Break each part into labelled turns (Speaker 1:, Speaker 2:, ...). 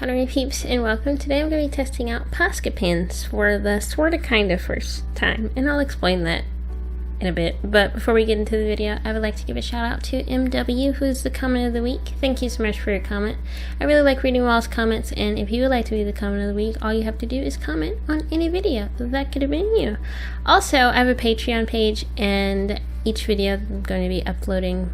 Speaker 1: Howdy peeps and welcome. Today I'm going to be testing out Posca pens for the sorta kinda first time, and I'll explain that in a bit. But before we get into the video, I would like to give a shout out to MW, who's the comment of the week. Thank you so much for your comment. I really like reading all's comments, and if you would like to be the comment of the week, all you have to do is comment on any video. That could have been you. Also, I have a Patreon page, and each video I'm going to be uploading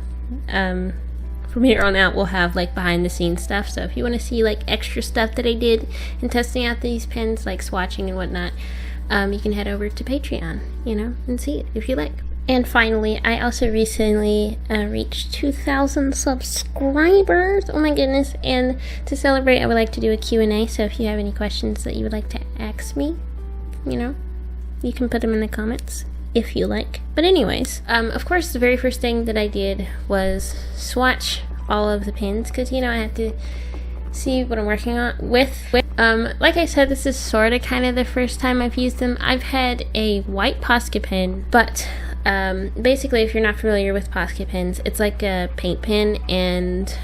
Speaker 1: from here on out will have like behind the scenes stuff. So if you want to see like extra stuff that I did in testing out these pens, like swatching and whatnot, you can head over to Patreon, and see it if you like. And finally, I also recently reached 2,000 subscribers. Oh my goodness. And to celebrate, I would like to do a Q&A. So if you have any questions that you would like to ask me, you can put them in the comments if you like. But anyways, of course, the very first thing that I did was swatch all of the pens, because I had to see what I'm working on with. Like I said, this is sort of kind of the first time I've used them. I've had a white Posca pen, but basically, if you're not familiar with Posca pens, it's like a paint pen, and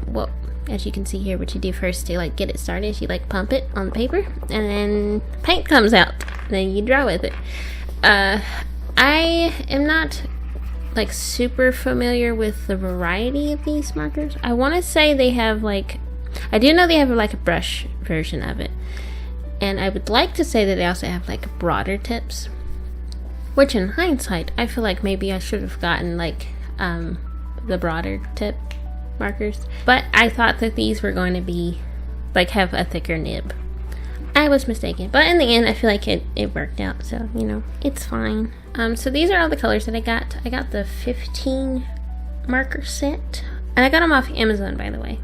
Speaker 1: well, as you can see here, what you do first to like get it started is you like pump it on the paper, and then paint comes out, and then you draw with it. I am not like super familiar with the variety of these markers. I want to say they have like, I do know they have like a brush version of it, and I would like to say that they also have like broader tips, which in hindsight I feel like maybe I should have gotten like the broader tip markers, but I thought that these were going to be like have a thicker nib. I was mistaken, but in the end I feel like it worked out, so it's fine. So these are all the colors that I got. I got the 15 marker set, and I got them off Amazon, by the way,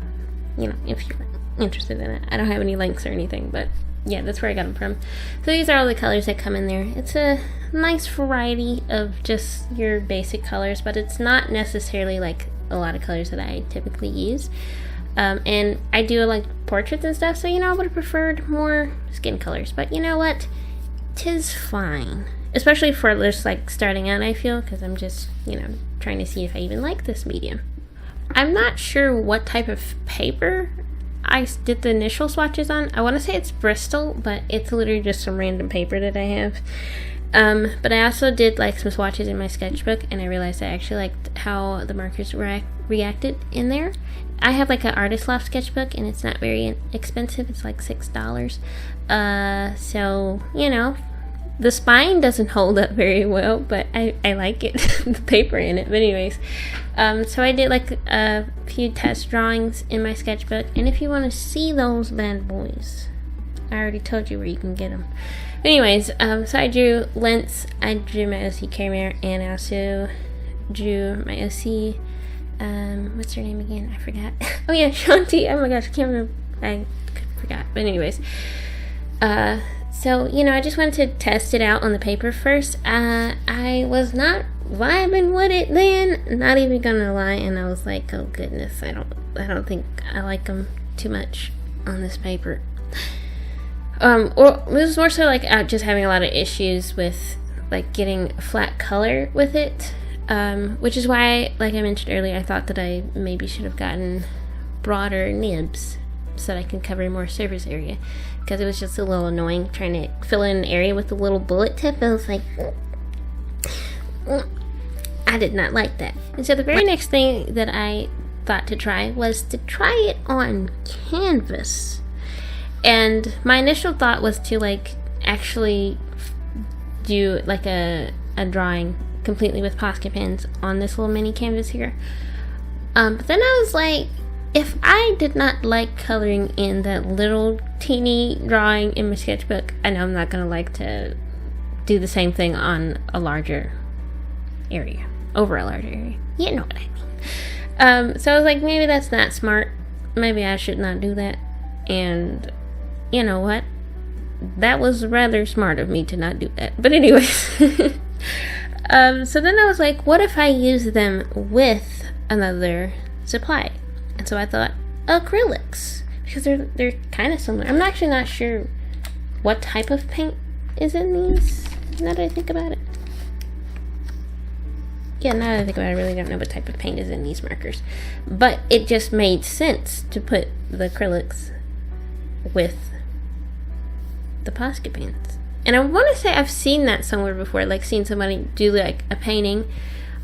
Speaker 1: if you're interested in it. I don't have any links or anything, but yeah, that's where I got them from. So these are all the colors that come in there. It's a nice variety of just your basic colors, but it's not necessarily like a lot of colors that I typically use. And I do like portraits and stuff, so I would have preferred more skin colors, but you know what, 'tis fine, especially for just like starting out, I feel, because I'm just trying to see if I even like this medium. I'm not sure what type of paper I did the initial swatches on. I want to say it's Bristol, but it's literally just some random paper that I have. But I also did like some swatches in my sketchbook, and I realized I actually liked how the markers reacted in there. I have like an artist Loft sketchbook, and it's not very expensive. It's like $6. So the spine doesn't hold up very well, but I like it, the paper in it. But anyways, so I did like a few test drawings in my sketchbook, and if you want to see those bad boys, I already told you where you can get them. Anyways, so I drew lengths, I drew my OC camera, and I also drew my OC, what's her name again? I forgot. Oh yeah, Shanti. Oh my gosh, I can't remember. I forgot. But anyways, so I just wanted to test it out on the paper first. I was not vibing with it then, not even gonna lie, and I was like, oh goodness, I don't think I like them too much on this paper. Or it was more so like just having a lot of issues with like getting flat color with it, which is why, like I mentioned earlier, I thought that I maybe should have gotten broader nibs so that I can cover more surface area, because it was just a little annoying trying to fill in an area with a little bullet tip. I was like, I did not like that. And so the very next thing that I thought to try was to try it on canvas. And my initial thought was to like actually do like a drawing completely with Posca pens on this little mini canvas here. But then I was like, if I did not like coloring in that little teeny drawing in my sketchbook, I know I'm not gonna like to do the same thing on a larger area, over a larger area. You know what I mean. So I was like, maybe that's not smart. Maybe I should not do that. And you know what? That was rather smart of me to not do that. But anyways, so then I was like, what if I use them with another supply? And so I thought Acrylics, because they're kind of similar. I'm actually not sure what type of paint is in these, now that I think about it. Yeah, now that I think about it, I really don't know what type of paint is in these markers. But it just made sense to put the acrylics with the Posca pens. And I want to say I've seen that somewhere before, like seen somebody do like a painting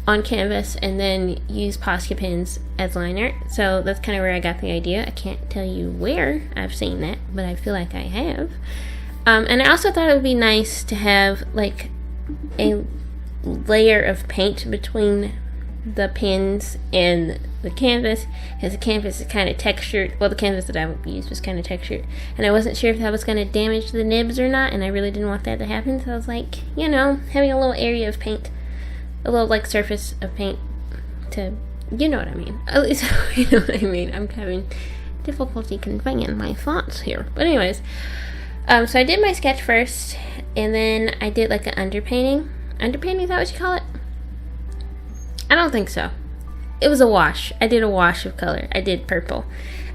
Speaker 1: on canvas and then use Posca pens as liner. So that's kind of where I got the idea. I can't tell you where I've seen that, but I feel like I have. And I also thought it would be nice to have like a layer of paint between the pens and the canvas, because the canvas is kind of textured. Well, the canvas that I used was kind of textured, and I wasn't sure if that was going to damage the nibs or not, and I really didn't want that to happen. So I was like, you know, having a little area of paint, a little like surface of paint to, you know what I mean. At least you know what I mean. I'm having difficulty conveying my thoughts here, but anyways. So I did my sketch first, and then I did like an underpainting. Underpainting, is that what you call it? I don't think so. It was a wash. I did a wash of color. I did purple,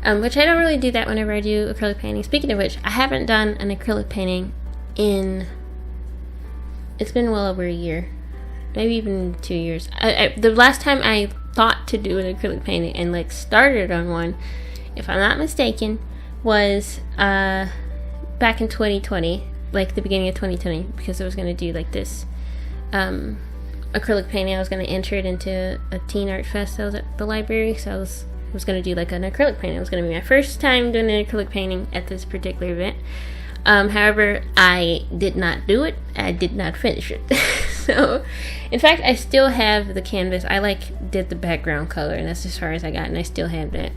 Speaker 1: which I don't really do that whenever I do acrylic painting. Speaking of which, I haven't done an acrylic painting in, it's been well over a year, maybe even 2 years. The last time I thought to do an acrylic painting and like started on one, if I'm not mistaken, was back in 2020, like the beginning of 2020, because I was going to do like this acrylic painting. I was going to enter it into a teen art fest that was at the library, so I was going to do like an acrylic painting. It was going to be my first time doing an acrylic painting at this particular event. However, I did not do it. I did not finish it. So, in fact, I still have the canvas. I like did the background color, and that's as far as I got, and I still have that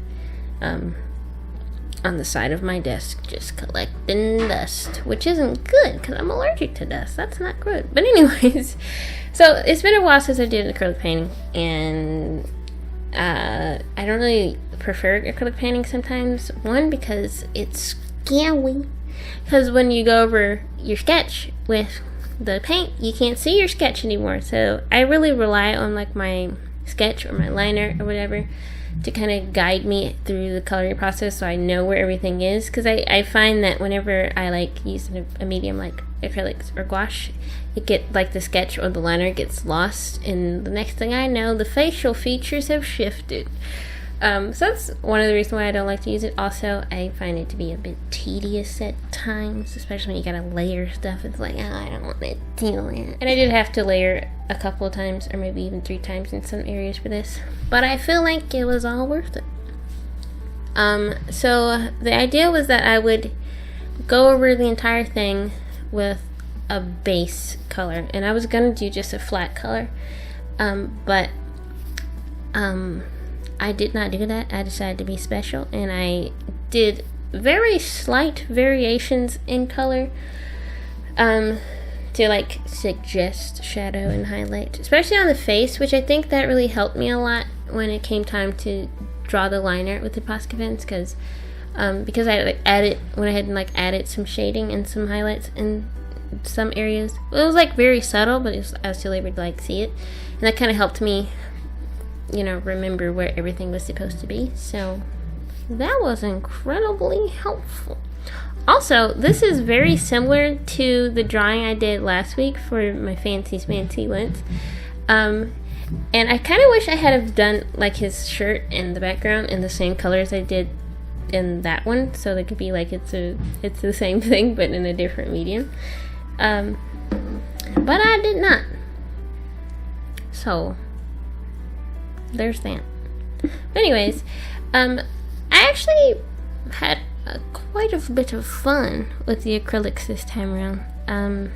Speaker 1: on the side of my desk, just collecting dust, which isn't good because I'm allergic to dust. That's not good. But anyways, so it's been a while since I did an acrylic painting, and I don't really prefer acrylic painting sometimes. One, because it's scary, because when you go over your sketch with the paint, you can't see your sketch anymore. So I really rely on like my sketch or my liner or whatever to kind of guide me through the coloring process, so I know where everything is. Because I find that whenever I like use a medium like acrylics or gouache, it get like the sketch or the liner gets lost, and the next thing I know, the facial features have shifted. So that's one of the reasons why I don't like to use it. Also, I find it to be a bit tedious at times, especially when you gotta layer stuff. It's like, oh, I don't want to do it. And I did have to layer a couple of times, or maybe even 3 times in some areas for this, but I feel like it was all worth it. So the idea was that I would go over the entire thing with a base color, and I was gonna do just a flat color, but I did not do that. I decided to be special, and I did very slight variations in color to like suggest shadow and highlight, especially on the face, which I think that really helped me a lot when it came time to draw the liner with the Posca pens, because I like went ahead and like added some shading and some highlights in some areas. It was like very subtle, but I was still able to like see it, and that kind of helped me, you know, remember where everything was supposed to be. So that was incredibly helpful. Also, this is very similar to the drawing I did last week for my fancy lens. And I kind of wish I had have done like his shirt and the background in the same colors I did in that one, so they could be like it's the same thing but in a different medium. But I did not. So there's that. Anyways, I actually had quite a bit of fun with the acrylics this time around.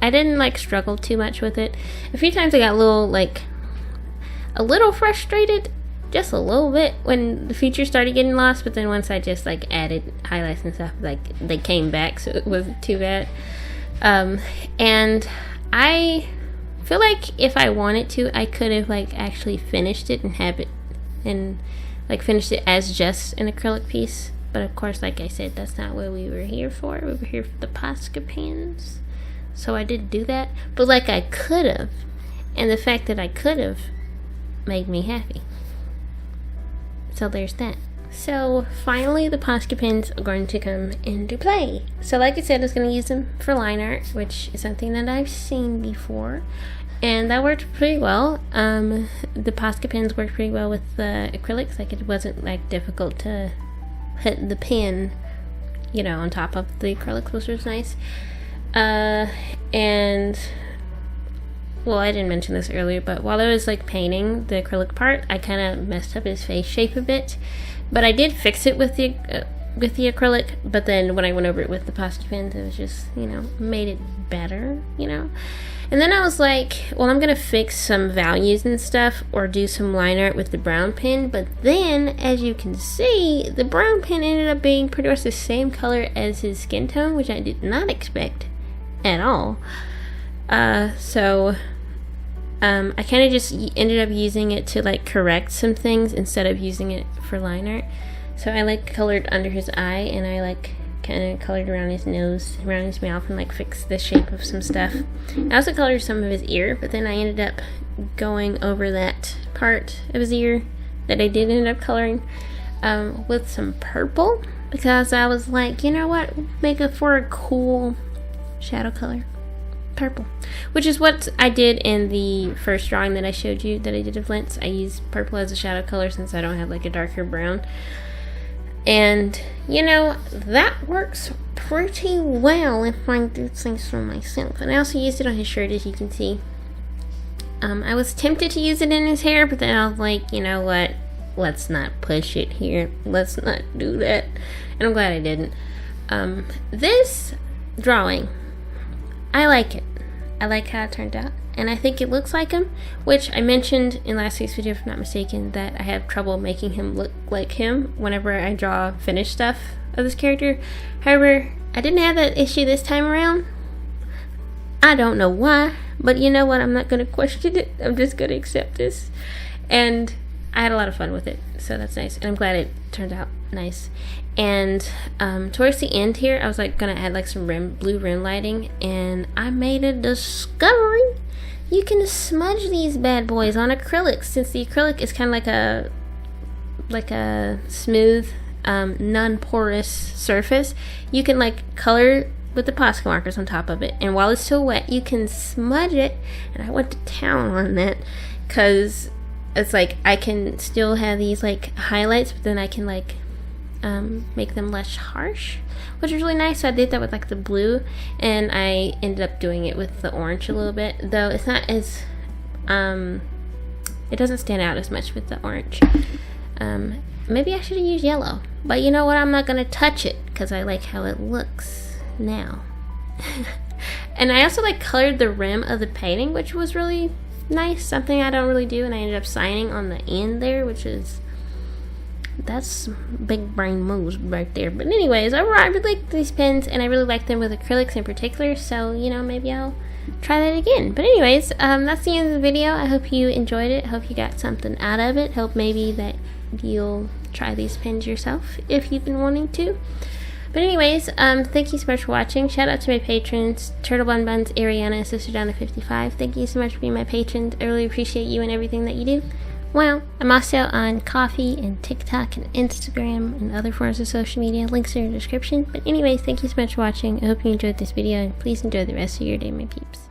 Speaker 1: I didn't like struggle too much with it. A few times I got a little frustrated, just a little bit, when the features started getting lost, but then once I just like added highlights and stuff, like they came back, so it wasn't too bad. And I feel like if I wanted to, I could have like actually finished it and have it and like finished it as just an acrylic piece. But of course, like I said, that's not what we were here for. We were here for the Posca pens. So I didn't do that. But like I could have. And the fact that I could have made me happy. So there's that. So finally the Posca pens are going to come into play. So like I said, I was going to use them for line art, which is something that I've seen before. And that worked pretty well. The Posca pens worked pretty well with the acrylics. Like it wasn't like difficult to hit the pen you know, on top of the acrylics, which was nice. And well, I didn't mention this earlier, but while I was like painting the acrylic part, I kind of messed up his face shape a bit, but I did fix it with the acrylic. But then when I went over it with the Posca pens, it was just, you know, made it better, you know. And then I was like, well, I'm gonna fix some values and stuff, or do some line art with the brown pen. But then, as you can see, the brown pen ended up being pretty much the same color as his skin tone, which I did not expect at all. So I kind of just ended up using it to like correct some things instead of using it for line art. So I like colored under his eye, and I like kind of colored around his nose, around his mouth, and like fixed the shape of some stuff. I also colored some of his ear, but then I ended up going over that part of his ear that I did end up coloring with some purple, because I was like, you know what, make it for a cool shadow color. Purple, which is what I did in the first drawing that I showed you that I did of Lentz. I used purple as a shadow color since I don't have like a darker brown. And, you know, that works pretty well if I do things for myself. And I also used it on his shirt, as you can see. I was tempted to use it in his hair, but then I was like, you know what? Let's not push it here. Let's not do that. And I'm glad I didn't. This drawing, I like it. I like how it turned out. And I think it looks like him, which I mentioned in last week's video, if I'm not mistaken, that I have trouble making him look like him whenever I draw finished stuff of this character. However, I didn't have that issue this time around. I don't know why, but you know what? I'm not going to question it. I'm just going to accept this. And I had a lot of fun with it, so that's nice. And I'm glad it turned out nice. And towards the end here, I was like going to add like some blue rim lighting, and I made a discovery. You can smudge these bad boys on acrylics, since the acrylic is kind of like a smooth, non-porous surface. You can like color with the Posca markers on top of it, and while it's still wet, you can smudge it. And I went to town on that, because it's like I can still have these like highlights, but then I can like make them less harsh, which is really nice. So I did that with like the blue, and I ended up doing it with the orange a little bit, though it's not as it doesn't stand out as much with the orange. Maybe I should have used yellow, but you know what, I'm not gonna touch it because I like how it looks now. And I also like colored the rim of the painting, which was really nice, something I don't really do, and I ended up signing on the end there, which is, that's big brain moves right there. But anyways, overall, I really like these pens, and I really like them with acrylics in particular, so, you know, maybe I'll try that again. But anyways, that's the end of the video. I hope you enjoyed it. I hope you got something out of it. Hope maybe that you'll try these pens yourself if you've been wanting to. But anyways, thank you so much for watching. Shout out to my patrons, Turtle Bun Buns, Ariana, and Sister Down to 55. Thank you so much for being my patrons. I really appreciate you and everything that you do. Well, I'm also on Coffee and TikTok and Instagram and other forms of social media. Links are in the description. But anyways, thank you so much for watching. I hope you enjoyed this video, and please enjoy the rest of your day, my peeps.